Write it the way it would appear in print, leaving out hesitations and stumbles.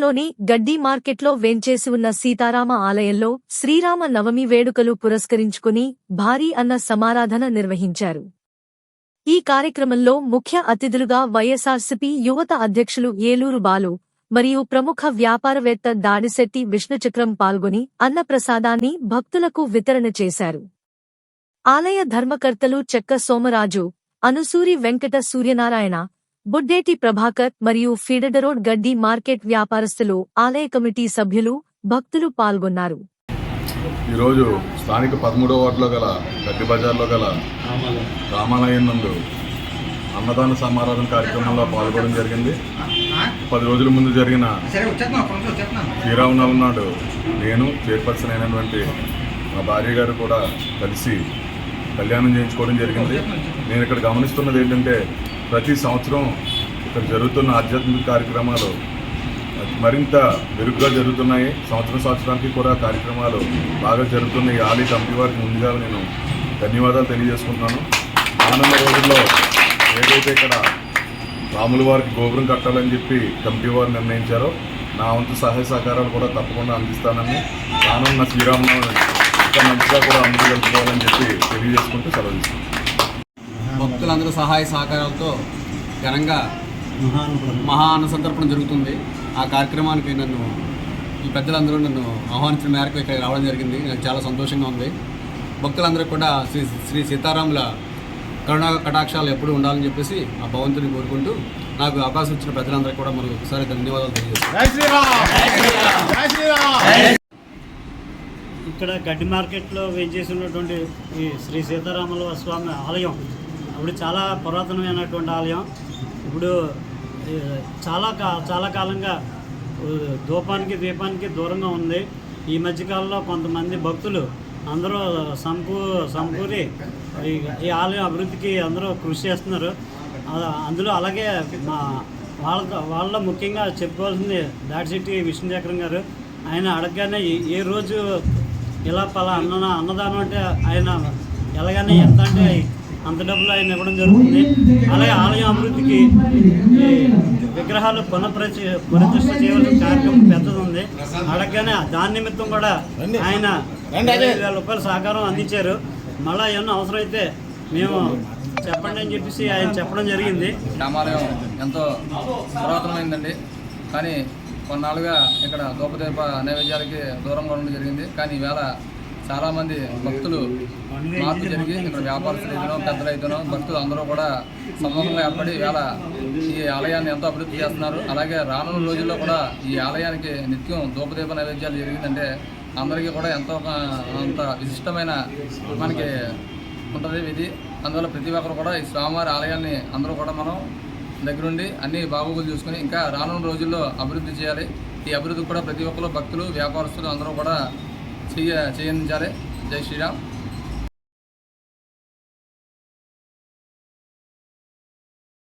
పట్టణంలోని గడ్డి మార్కెట్లో వేంచేసి ఉన్న సీతారామ ఆలయంలో శ్రీరామ నవమి వేడుకలు పురస్కరించుకుని భారీ అన్న సమారాధన నిర్వహించారు. ఈ కార్యక్రమంలో ముఖ్య అతిథులుగా వైఎస్ఆర్సీపీ యువత అధ్యక్షులు ఏలూరు బాలు మరియు ప్రముఖ వ్యాపారవేత్త దాడిశెట్టి విష్ణుచక్రం పాల్గొని అన్నప్రసాదాన్ని భక్తులకు వితరణ చేశారు. ఆలయ ధర్మకర్తలు చెక్క సోమరాజు, అనుసూరి వెంకట సూర్యనారాయణ, బుడ్డేటి ప్రభాకర్ మరియు ఫీడరోడ్ గడ్డి మార్కెట్ వ్యాపారస్తులు, ఆలయ కమిటీ సభ్యులు, భక్తులు పాల్గొన్నారు. ఈరోజు స్థానిక 13వ వార్డులో గల గడ్డి బజార్లో గల రామాలయం నందు అన్నదాన సమారాధన కార్యక్రమంలో పాల్గొనడం జరిగింది. 10 రోజుల ముందు జరిగిన శ్రీరామనవమి నాడు నేను చైర్పర్సన్ అయినటువంటి మా భార్య గారు కూడా కలిసి కళ్యాణం చేయించుకోవడం జరిగింది. నేను ఇక్కడ గమనిస్తున్నది ఏంటంటే ప్రతి సంవత్సరం ఇక్కడ జరుగుతున్న ఆధ్యాత్మిక కార్యక్రమాలు మరింత మెరుగ్గా జరుగుతున్నాయి. సంవత్సరానికి కూడా కార్యక్రమాలు బాగా జరుగుతున్నాయి. ఆలయ కమిటీ వారికి ముందుగా నేను ధన్యవాదాలు తెలియజేసుకుంటున్నాను. ఆనంద రోజుల్లో ఏదైతే ఇక్కడ రాముల వారికి గోపురం కట్టాలని చెప్పి కమిటీ వారు నిర్ణయించారో నా వంతు సహాయ సహకారాలు కూడా తప్పకుండా అందిస్తానని, రానున్న శ్రీరామనవమి ఇంకా మంచిగా కూడా అందరూ జరుపుకోవాలని చెప్పి తెలియజేసుకుంటూ సెలవు తీసుకుంటాను. భక్తులందరూ సహాయ సహకారాలతో ఘనంగా మహా అన్నసంతర్పణ జరుగుతుంది. ఆ కార్యక్రమానికి ఈ పెద్దలందరూ నన్ను ఆహ్వానించిన మేరకు ఇక్కడ రావడం జరిగింది. నాకు చాలా సంతోషంగా ఉంది. భక్తులందరూ కూడా శ్రీ సీతారాముల కరుణా కటాక్షాలు ఎప్పుడు ఉండాలని చెప్పేసి ఆ భగవంతుని కోరుకుంటూ నాకు అవకాశం ఇచ్చిన ప్రజలందరికీ కూడా మరి ఒకసారి ధన్యవాదాలు తెలియజేస్తాను. ఇక్కడ గడ్డి మార్కెట్లో వేయించేసి ఉన్నటువంటి ఈ శ్రీ సీతారాముల స్వామి ఆలయం ఇప్పుడు చాలా పురాతనమైనటువంటి ఆలయం. ఇప్పుడు చాలా కాలంగా దీపానికి దూరంగా ఉంది. ఈ మధ్యకాలంలో కొంతమంది భక్తులు అందరూ సమకూరి ఈ ఆలయం అభివృద్ధికి అందరూ కృషి చేస్తున్నారు. అందులో అలాగే వాళ్ళ ముఖ్యంగా చెప్పుకోవాల్సింది దాడిశెట్టి విష్ణుచక్రం గారు. ఆయన అడగగానే ఏ రోజు ఇలా అన్నదానం అంటే ఆయన ఎలాగైనా ఎంత అంటే అంత డబ్బులు ఆయన ఇవ్వడం జరుగుతుంది. అలాగే ఆలయం అభివృద్ధికి విగ్రహాలు పునఃప్రతిష్ఠ చేయవలసిన కార్యక్రమం పెద్దది ఉంది. అడగగానే దాని నిమిత్తం కూడా ఆయన 5,000 రూపాయల సహకారం అందించారు. మళ్ళీ ఏమన్నా అవసరమైతే మేము చెప్పండి అని చెప్పేసి ఆయన చెప్పడం జరిగింది. రామాలయం ఎంతో పురాతనమైందండి, కానీ కొన్నాళ్ళుగా ఇక్కడ దూపదీప నైవేద్యాలకి దూరంగా ఉండడం జరిగింది. కానీ ఈవేళ చాలామంది భక్తులు మార్పు జరిగి ఇక్కడ వ్యాపారస్తులు అయితేనో పెద్దలు అయితేనో భక్తులు అందరూ కూడా సమూహంగా ఏర్పడి ఈవేళ ఈ ఆలయాన్ని ఎంతో అభివృద్ధి చేస్తున్నారు. అలాగే రానున్న రోజుల్లో కూడా ఈ ఆలయానికి నిత్యం దూపదీప నైవేద్యాలు జరిగిందంటే అందరికీ కూడా ఎంతో అంత విశిష్టమైన మనకి ఉంటుంది విధి. అందువల్ల ప్రతి ఒక్కరు కూడా ఈ స్వామివారి ఆలయాన్ని అందరూ కూడా మనం దగ్గరుండి అన్ని బాగోగులు చూసుకుని ఇంకా రానున్న రోజుల్లో అభివృద్ధి చేయాలి. ఈ అభివృద్ధి కూడా ప్రతి ఒక్కరు భక్తులు వ్యాపారస్తులు అందరూ కూడా చేయించాలి. జై శ్రీరామ్.